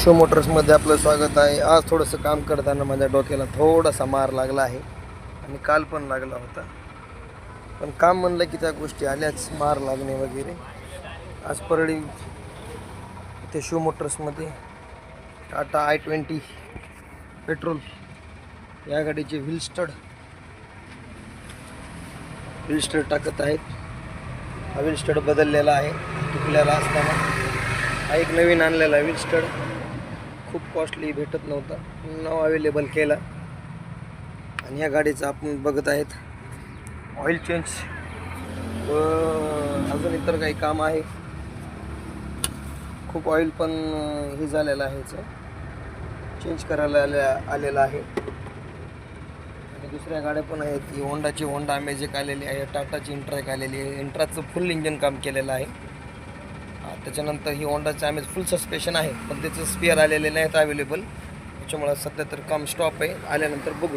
Show मोटर्समध्ये आपलं स्वागत आहे. आज थोडंसं काम करताना माझ्या डोक्याला थोडासा मार लागला आहे आणि काल पण लागला होता. पण काम म्हणलं की त्या गोष्टी आल्याच, मार लागणे वगैरे. आज परळी इथे शो मोटर्समध्ये टाटा i20 पेट्रोल या गाडीचे व्हील स्टड टाकत आहेत. हा व्हील स्टड बदललेला आहे, तुटलेला असताना. हा एक नवीन आणलेला व्हील स्टड खूप कॉस्टली भेटत नव्हता, नाव अवेलेबल केला. आणि या गाडीचं आपण बघत आहेत ऑइल चेंज व अजून इतर काही काम आहे. खूप ऑइल पण हे झालेलं आहे, चेंज करायला आलेलं आहे. आणि दुसऱ्या गाड्या पण आहेत. ही होंडा अमेजिक आलेली आहे, टाटाची इंट्रॅक आलेली आहे. इंट्राचं फुल इंजिन काम केलेलं आहे. त्याच्यानंतर ही होंडाचं आम्ही फुल सस्पेन्शन आहे, पण त्याचं स्पेअर आलेले नाहीत अवेलेबल. त्याच्यामुळं सध्या तर काम स्टॉप आहे, आल्यानंतर बघू.